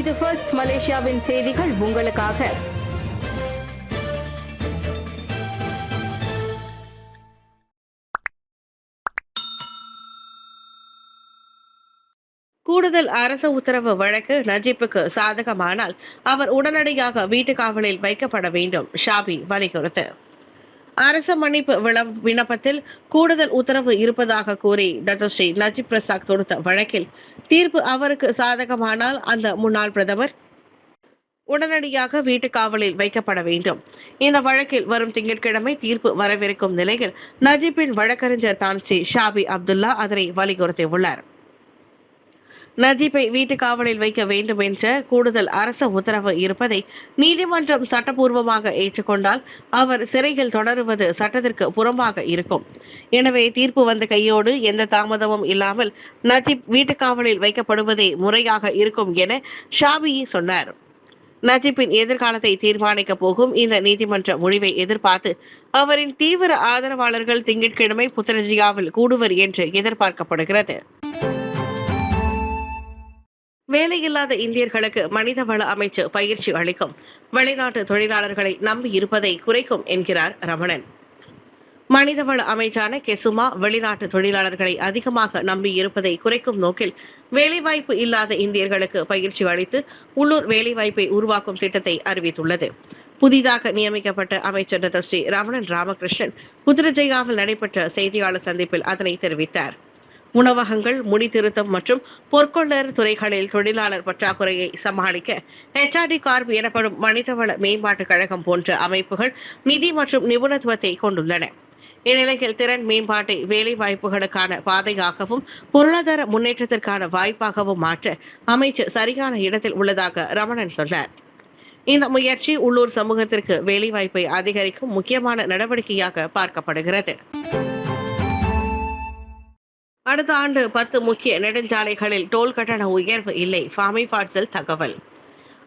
இது ஃபர்ஸ்ட் மலேசியாவின் செய்திகள் உங்களுக்காக. கூடுதல் அரசு உத்தரவு வழக்கு நஜீப்புக்கு சாதகமானால் அவர் உடனடியாக வீட்டு காவலில் வைக்கப்பட வேண்டும். ஷாபி வலியுறுத்து. அரசு மன்னிப்பு விண்ணப்பத்தில் கூடுதல் உத்தரவு இருப்பதாக கூறி டத்தோஸ்ரீ நஜீப் பிரசாத் தொடுத்த வழக்கில் தீர்ப்பு அவருக்கு சாதகமானால் அந்த முன்னாள் பிரதமர் உடனடியாக வீட்டு காவலில் வைக்கப்பட வேண்டும். இந்த வழக்கில் வரும் திங்கட்கிழமை தீர்ப்பு வரவிருக்கும் நிலையில் நஜீப்பின் வழக்கறிஞர் தான்ஸ்ரீ ஷாபி அப்துல்லா அதனை வலியுறுத்தியுள்ளார். நஜீப்பை வீட்டு காவலில் வைக்க வேண்டும் என்ற கூடுதல் அரசு உத்தரவு இருப்பதை நீதிமன்றம் சட்டப்பூர்வமாக ஏற்றுக்கொண்டால் அவர் சிறையில் தொடருவது சட்டத்திற்கு புறம்பாக இருக்கும். எனவே தீர்ப்பு வந்த கையோடு எந்த தாமதமும் இல்லாமல் நஜீப் வீட்டு காவலில் வைக்கப்படுவதே முறையாக இருக்கும் என ஷாபி சொன்னார். நஜீப்பின் எதிர்காலத்தை தீர்மானிக்க போகும் இந்த நீதிமன்ற முடிவை எதிர்பார்த்து அவரின் தீவிர ஆதரவாளர்கள் திங்கட்கிழமை புத்ரஜியாவில் கூடுவர் என்று எதிர்பார்க்கப்படுகிறது. வேலையில்லாத இந்தியர்களுக்கு மனிதவள அமைச்சு பயிற்சி அளிக்கும். வெளிநாட்டு தொழிலாளர்களை நம்பி இருப்பதை குறைக்கும் என்கிறார் ரமணன். மனிதவள அமைச்சான கெசுமா வெளிநாட்டு தொழிலாளர்களை அதிகமாக நம்பி இருப்பதை குறைக்கும் நோக்கில் வேலைவாய்ப்பு இல்லாத இந்தியர்களுக்கு பயிற்சி அளித்து உள்ளூர் வேலைவாய்ப்பை உருவாக்கும் திட்டத்தை அறிவித்துள்ளது. புதிதாக நியமிக்கப்பட்ட அமைச்சர் டத்தோஸ்ரீ ரமணன் ராமகிருஷ்ணன் புத்ரஜயாவில் நடைபெற்ற செய்தியாளர் சந்திப்பில் அதனை தெரிவித்தார். உணவகங்கள், முடி திருத்தம் மற்றும் பொற்கொள்ளர் துறைகளில் தொழிலாளர் பற்றாக்குறையை சமாளிக்க HRD கார்ப் எனப்படும் மனிதவள மேம்பாட்டுக் கழகம் போன்ற அமைப்புகள் நிதி மற்றும் நிபுணத்துவத்தை கொண்டுள்ளன. இந்நிலையில் திறன் மேம்பாட்டை வேலை வாய்ப்புகளுக்கான பாதையாகவும் பொருளாதார முன்னேற்றத்திற்கான வாய்ப்பாகவும் மாற்ற அமைச்சு சரியான இடத்தில் உள்ளதாக ரமணன் சொன்னார். இந்த முயற்சி உள்ளூர் சமூகத்திற்கு வேலைவாய்ப்பை அதிகரிக்கும் முக்கியமான நடவடிக்கையாக பார்க்கப்படுகிறது. அடுத்த ஆண்டு 10 முக்கிய நெடுஞ்சாலைகளில் டோல் கட்டண உயர்வு இல்லை. ஃபாமி ஃபாட்ஸில் தகவல்.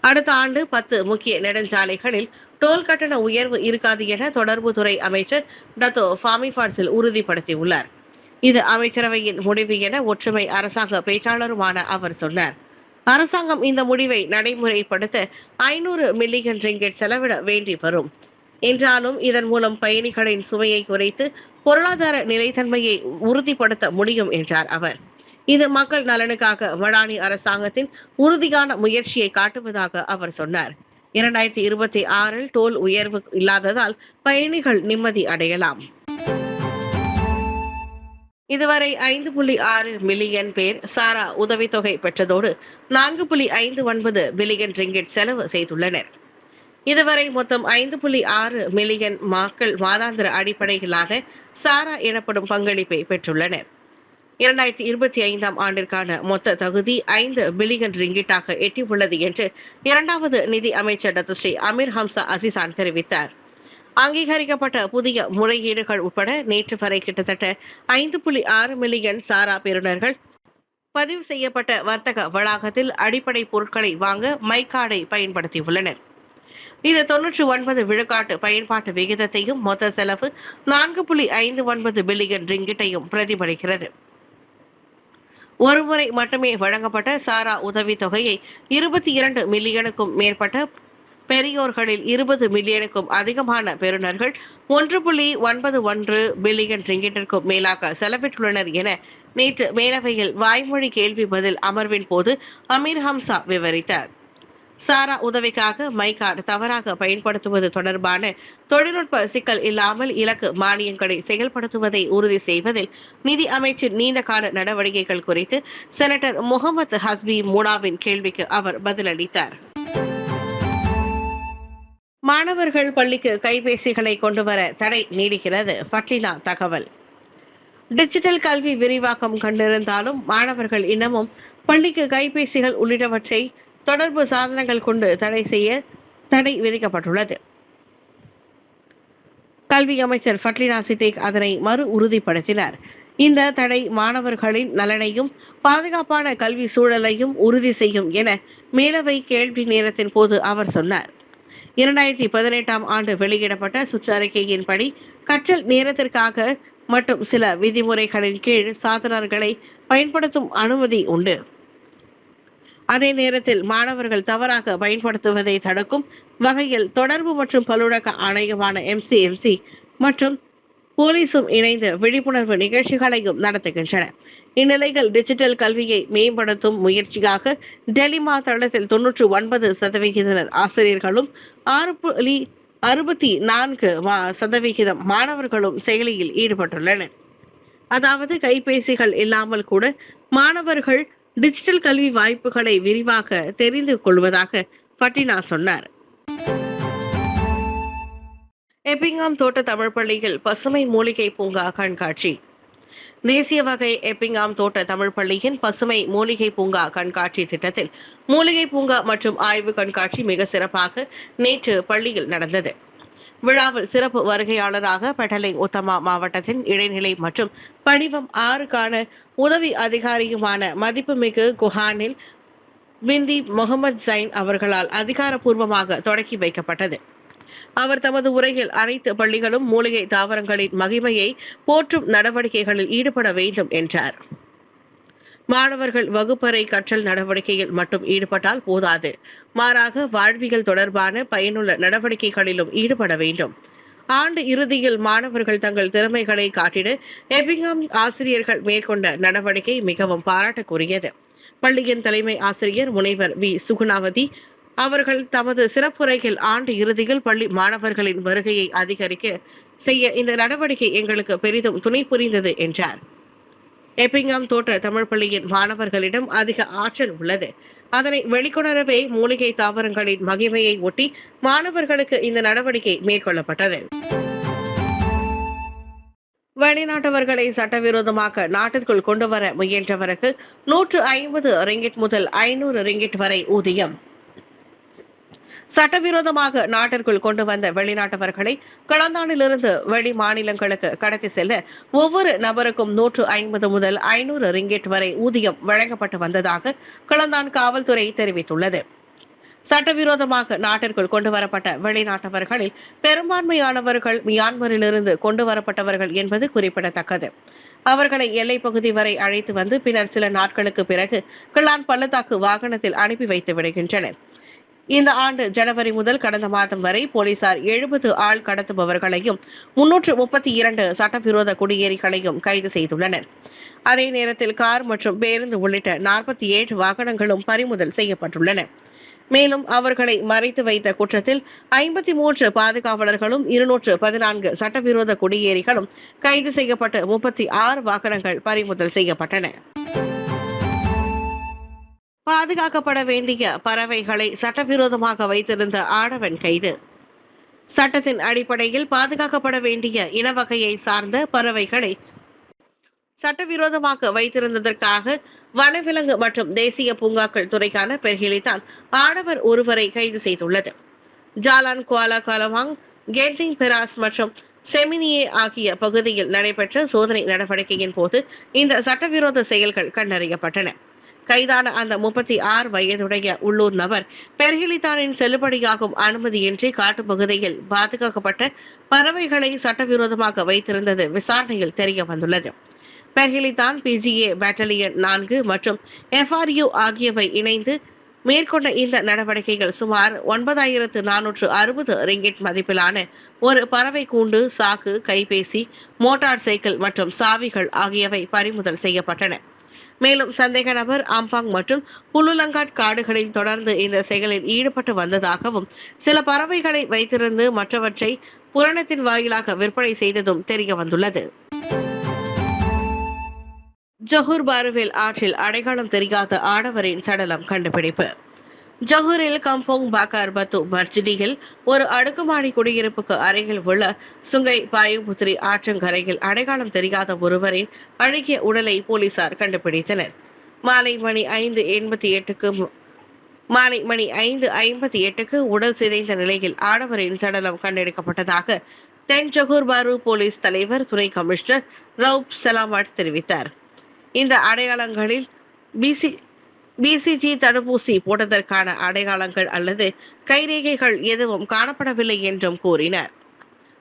அடுத்த ஆண்டு 10 முக்கிய நெடுஞ்சாலைகளில் டோல் கட்டண உயர்வு இருக்காது என தொடர்புத்துறை அமைச்சர் டத்தோ ஃபாமி ஃபாட்ஸில் உறுதிப்படுத்தியுள்ளார். இது அமைச்சரவையின் முடிவு என ஒற்றுமை அரசாங்க பேச்சாளருமான அவர் சொன்னார். அரசாங்கம் இந்த முடிவை நடைமுறைப்படுத்த 500 மில்லியன் ரிங்கெட் செலவிட வேண்டி வரும் என்றாலும் இதன் மூலம் பயணிகளின் சுமையை குறைத்து பொருளாதார நிலைத்தன்மையை உறுதிப்படுத்த முடியும் என்றார் அவர். இது மக்கள் நலனுக்காக மடானி அரசாங்கத்தின் உறுதியான முயற்சியை காட்டுவதாக அவர் சொன்னார். 2026 டோல் உயர்வு இல்லாததால் பயணிகள் நிம்மதி அடையலாம். இதுவரை 5.6 மில்லியன் பேர் சாரா உதவித்தொகை பெற்றதோடு 4.59 பில்லியன் ரிங்கெட் செலவு செய்துள்ளனர். இதுவரை மொத்தம் 5.6 மில்லியன் மக்கள் மாதாந்திர அடிப்படையிலான சாரா எனப்படும் பங்களிப்பை பெற்றுள்ளனர். 2025 ஆண்டிற்கான மொத்த தகுதி 5 பில்லியன் ரிங்கிட்டாக எட்டியுள்ளது என்று இரண்டாவது நிதி அமைச்சர் டத்தோஸ்ரீ அமீர் ஹம்சா அசிசான் தெரிவித்தார். அங்கீகரிக்கப்பட்ட புதிய முறையீடுகள் உட்பட நேற்று வரை கிட்டத்தட்ட 5.6 மில்லியன் சாரா பெறுநர்கள் பதிவு செய்யப்பட்ட வர்த்தக வளாகத்தில் அடிப்படை பொருட்களை வாங்க மைகார்டை பயன்படுத்தியுள்ளனர். இது 99% பயன்பாட்டு விகிதத்தையும் மொத்த செலவு 4.59 பில்லியன் ரிங்கிட்டையும் பிரதிபலிக்கிறது. ஒருமுறை மட்டுமே வழங்கப்பட்ட சாரா உதவி தொகையை 22 மில்லியனுக்கும் மேற்பட்ட பெரியோர்களில் 20 மில்லியனுக்கும் அதிகமான பெறுநர்கள் 1.91 பில்லியன் ரிங்கிட்டிற்கும் மேலாக செலவிட்டுள்ளனர் என நேற்று மேலவையில் வாய்மொழி கேள்வி பதில் அமர்வின் போது அமீர் ஹம்சா விவரித்தார். சாரா உதவிக்காக மைகார்டு தவறாக பயன்படுத்துவது தொடர்பான தொழில்நுட்ப சிக்கல் இல்லாமல் இலக்கு மானியங்களை செயல்படுத்துவதை உறுதி செய்வதில் நிதி அமைச்சின் நீண்டகால நடவடிக்கைகள் குறித்து செனட்டர் முகமது ஹஸ்பி மூடாவின் கேள்விக்கு அவர் பதிலளித்தார். மாணவர்கள் பள்ளிக்கு கைபேசிகளை கொண்டுவர தடை நீடிக்கிறது. ஃபட்லினா தகவல். டிஜிட்டல் கல்வி விரிவாக்கம் கண்டிருந்தாலும் மாணவர்கள் இன்னமும் பள்ளிக்கு கைபேசிகள் உள்ளிட்டவற்றை தொடர்பு சாதனங்கள் கொண்டு தடை விதிக்கப்பட்டுள்ளது. கல்வி அமைச்சர் ஃபட்லினா சிட்டேக் அதனை மறு உறுதிப்படுத்தினார். இந்த தடை மாணவர்களின் நலனையும் பாதுகாப்பான கல்வி சூழலையும் உறுதி செய்யும் என மேலவை கேள்வி நேரத்தின் போது அவர் சொன்னார். 2018 ஆண்டு வெளியிடப்பட்ட சுற்றறிக்கையின்படி கற்றல் நேரத்திற்காக மற்றும் சில விதிமுறைகளின் கீழ் சாதனங்களை பயன்படுத்தும் அனுமதி உண்டு. அதே நேரத்தில் மாணவர்கள் தவறாக பயன்படுத்துவதை தடுக்கும் வகையில் தொடர்பு மற்றும் பல்லுலக ஆணையமான MCMC மற்றும் போலீசும் இணைந்து விழிப்புணர்வு நிகழ்ச்சிகளையும் நடத்துகின்றன. இந்நிலையில் டிஜிட்டல் கல்வியை மேம்படுத்தும் முயற்சியாக டெலிமா தளத்தில் 99% ஆசிரியர்களும் 6.64% மாணவர்களும் செயலியில் ஈடுபட்டுள்ளனர். அதாவது கைபேசிகள் இல்லாமல் கூட மாணவர்கள் டிஜிட்டல் கல்வி வாய்ப்புகளை விரிவாக தெரிந்து கொள்வதாக பட்டினா சொன்னார். எப்பிங்காம் தோட்ட தமிழ் பள்ளியில் பசுமை மூலிகை பூங்கா கண்காட்சி. தேசிய வகை எப்பிங்காம் தோட்ட தமிழ் பள்ளியின் பசுமை மூலிகை பூங்கா கண்காட்சி திட்டத்தில் மூலிகை பூங்கா மற்றும் ஆய்வு கண்காட்சி மிக சிறப்பாக நேற்று பள்ளியில் நடந்தது. விழாவில் சிறப்பு வருகையாளராக பெட்டலிங் உத்தமா மாவட்டத்தின் இடைநிலை மற்றும் படிவம் 6க்கான உதவி அதிகாரியுமான மதிப்புமிகு குஹானில் பிந்தி முகமது ஜைன் அவர்களால் அதிகாரப்பூர்வமாக தொடக்கி வைக்கப்பட்டது. அவர் தமது உரையில் அனைத்து பள்ளிகளும் மூலிகை தாவரங்களின் மகிமையை போற்றும் நடவடிக்கைகளில் ஈடுபட வேண்டும் என்றார். மாணவர்கள் வகுப்பறை கற்றல் நடவடிக்கையில் மட்டும் ஈடுபட்டால் போதாது, மாறாக வாழ்வியல் தொடர்பான பயனுள்ள நடவடிக்கைகளிலும் ஈடுபட வேண்டும். ஆண்டு இறுதியில் மாணவர்கள் தங்கள் திறமைகளை காட்டிட எப்பிங்காம் ஆசிரியர்கள் மேற்கொண்ட நடவடிக்கை மிகவும் பாராட்டுக்குரியது. பள்ளியின் தலைமை ஆசிரியர் முனைவர் வி சுகுணாவதி அவர்கள் தமது சிறப்புரையில் ஆண்டு இறுதியில் பள்ளி மாணவர்களின் வருகையை அதிகரிக்க செய்ய இந்த நடவடிக்கை எங்களுக்கு பெரிதும் துணை புரிந்தது என்றார். எப்பிங்காம் தோட்ட தமிழ் பள்ளியின் மாணவர்களிடம் அதிக ஆற்றல் உள்ளது. அதனை வெளிக்கொணரவே மூலிகை தாவரங்களின் மகிமையை ஒட்டி மாணவர்களுக்கு இந்த நடவடிக்கை மேற்கொள்ளப்பட்டது. வெளிநாட்டவர்களை சட்டவிரோதமாக நாட்டிற்குள் கொண்டு வர முயன்றவருக்கு 150 ரிங்கிட் முதல் 500 ரிங்கிட் வரை ஊதியம். சட்டவிரோதமாக நாட்டிற்குள் கொண்டு வந்த வெளிநாட்டவர்களை கலந்தாண்டிலிருந்து வெளி மாநிலங்களுக்கு கடத்தி செல்ல ஒவ்வொரு நபருக்கும் 150 முதல் 500 ரிங்கிட் வரை ஊதியம் வழங்கப்பட்டு வந்ததாக கலந்தான் காவல்துறை தெரிவித்துள்ளது. சட்டவிரோதமாக நாட்டிற்குள் கொண்டு வரப்பட்ட வெளிநாட்டவர்களில் பெரும்பான்மையானவர்கள் மியான்மரிலிருந்து கொண்டு வரப்பட்டவர்கள் என்பது குறிப்பிடத்தக்கது. அவர்களை எல்லைப் பகுதி வரை அழைத்து வந்து பின்னர் சில நாட்களுக்கு பிறகு கிளான் பள்ளத்தாக்கு வாகனத்தில் அனுப்பி வைத்து விடுகின்றனர். இந்த ஆண்டு ஜனவரி முதல் கடந்த மாதம் வரை போலீசார் 70 ஆள் கடத்துபவர்களையும் 332 சட்டவிரோத குடியேறிகளையும் கைது செய்துள்ளனர். அதே நேரத்தில் கார் மற்றும் பேருந்து உள்ளிட்ட 47 வாகனங்களும் பறிமுதல் செய்யப்பட்டுள்ளன. மேலும் அவர்களை மறைத்து வைத்த குற்றத்தில் 53 பாதுகாவலர்களும் 214 சட்டவிரோத குடியேறிகளும் கைது செய்யப்பட்டு 36 வாகனங்கள் பறிமுதல் செய்யப்பட்டன. பாதுகாக்கப்பட வேண்டிய பறவைகளை சட்டவிரோதமாக வைத்திருந்த ஆடவன் கைது. சட்டத்தின் அடிப்படையில் பாதுகாக்கப்பட வேண்டிய இனவகையை சார்ந்த பறவைகளை சட்டவிரோதமாக வைத்திருந்ததற்காக வனவிலங்கு மற்றும் தேசிய பூங்காக்கள் துறைக்கான பெர்ஹிலிதான் ஆடவர் ஒருவரை கைது செய்துள்ளது. ஜாலான் குவாலா கலவாங், கெந்திங் பெராஸ் மற்றும் செமினியே ஆகிய பகுதியில் நடைபெற்ற சோதனை நடவடிக்கையின் போது இந்த சட்டவிரோத செயல்கள் கண்டறியப்பட்டன. கைதான அந்த 36 வயதுடைய உள்ளூர் நபர் பெர்ஹிலிதானின் செல்லுபடியாகும் அனுமதியின்றி காட்டுப்பகுதியில் பாதுகாக்கப்பட்ட பறவைகளை சட்டவிரோதமாக வைத்திருந்தது விசாரணையில் தெரிய வந்துள்ளது. பெர்ஹிலிதான் PGA பேட்டலியன் 4 மற்றும் FRU ஆகியவை இணைந்து மேற்கொண்ட இந்த நடவடிக்கைகள் சுமார் 9460 ரிங்கிட் மதிப்பிலான ஒரு பறவை கூண்டு, சாக்கு, கைபேசி, மோட்டார் சைக்கிள் மற்றும் சாவிகள் ஆகியவை பறிமுதல் செய்யப்பட்டன. மேலும் சந்தேக நபர் அம்பாங் மற்றும் புலுலங்காட் காடுகளில் தொடர்ந்து இந்த செயலில் ஈடுபட்டு வந்ததாகவும் சில பறவைகளை வைத்திருந்து மற்றவற்றை புராணத்தின் வாயிலாக விற்பனை செய்ததும் தெரிய வந்துள்ளது. ஜொஹூர் பாருவில் ஆற்றில் அடையாளம் தெரியாத ஆடவரின் சடலம் கண்டுபிடிப்பு. ஜொஹூரில் கம்போங் பாக்கார் பத்து மர்ஜிடியில் ஒரு அடுக்குமாடி குடியிருப்புக்கு அருகில் உள்ள சுங்கை பாயுபுத்திரி ஆற்றங்கரையில் அடையாளம் தெரியாத ஒருவரின் அழுகிய உடலை போலீசார் கண்டுபிடித்தனர். மாலை மணி 5:58க்கு உடல் சிதைந்த நிலையில் ஆடவரின் சடலம் கண்டெடுக்கப்பட்டதாக தென் ஜொஹூர் பாரு போலீஸ் தலைவர் துணை கமிஷனர் ரவுப் சலாமட் தெரிவித்தார். இந்த அடையாளங்களில் BCG தடுப்பூசி போட்டதற்கான அடையாளங்கள் அல்லது கைரேகைகள் எதுவும் காணப்படவில்லை என்றும் கூறினார்.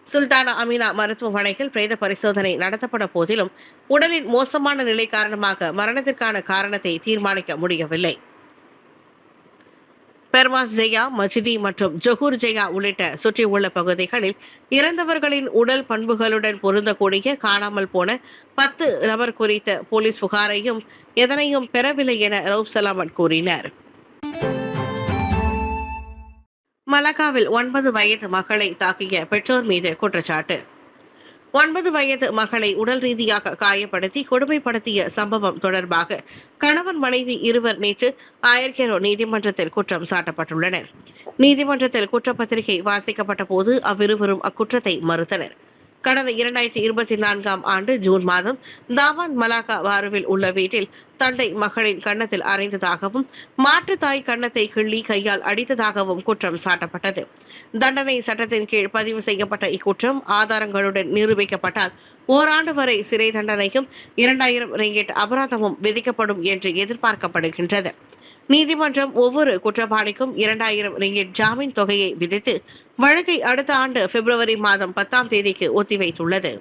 சுல்தானா அமினா மருத்துவமனையில் பிரேத பரிசோதனை நடத்தப்பட போதிலும் உடலின் மோசமான நிலை காரணமாக மரணத்திற்கான காரணத்தை தீர்மானிக்க முடியவில்லை. பெர்மாஸ் ஜெயா, மஜிதி மற்றும் ஜொஹூர் ஜெயா உள்ளிட்ட சுற்றியுள்ள பகுதிகளில் இறந்தவர்களின் உடல் பண்புகளுடன் பொருந்தக்கூடிய காணாமல் போன 10 நபர் குறித்த போலீஸ் புகாரையும் எதனையும் பெறவில்லை என ரவுப் சலாமட் கூறினார். மலாக்காவில் 9 வயது மகளை தாக்கிய பெற்றோர் மீது குற்றச்சாட்டு. 9 வயது மகளை உடல் ரீதியாக காயப்படுத்தி கொடுமைப்படுத்திய சம்பவம் தொடர்பாக கணவன் மனைவி இருவர் நேற்று ஆயர்கேரோ நீதிமன்றத்தில் குற்றம் சாட்டப்பட்டுள்ளனர். நீதிமன்றத்தில் குற்றப்பத்திரிகை வாசிக்கப்பட்ட போது அவ்விருவரும் அக்குற்றத்தை மறுத்தனர். கடந்த 2024ஆம் ஆண்டு ஜூன் மாதம் தாவான் மலாக்கா வாருவில் உள்ள வீட்டில் தந்தை மகளின் கன்னத்தில் அறைந்ததாகவும் மாற்று தாய் கன்னத்தை கிள்ளி கையால் அடித்ததாகவும் குற்றம் சாட்டப்பட்டது. தண்டனை சட்டத்தின் கீழ் பதிவு செய்யப்பட்ட இக்குற்றம் ஆதாரங்களுடன் நிரூபிக்கப்பட்டால் ஓராண்டு வரை சிறை தண்டனையும் 2000 ரிங்கெட் அபராதமும் விதிக்கப்படும் என்று எதிர்பார்க்கப்படுகின்றது. நீதிமன்றம் ஒவ்வொரு குற்றவாளிக்கும் 2000 ரிங்கெட் ஜாமீன் தொகையை விதித்து வழக்கை அடுத்த ஆண்டு பிப்ரவரி மாதம் 10ஆம் தேதிக்கு ஒத்திவைத்துள்ளது.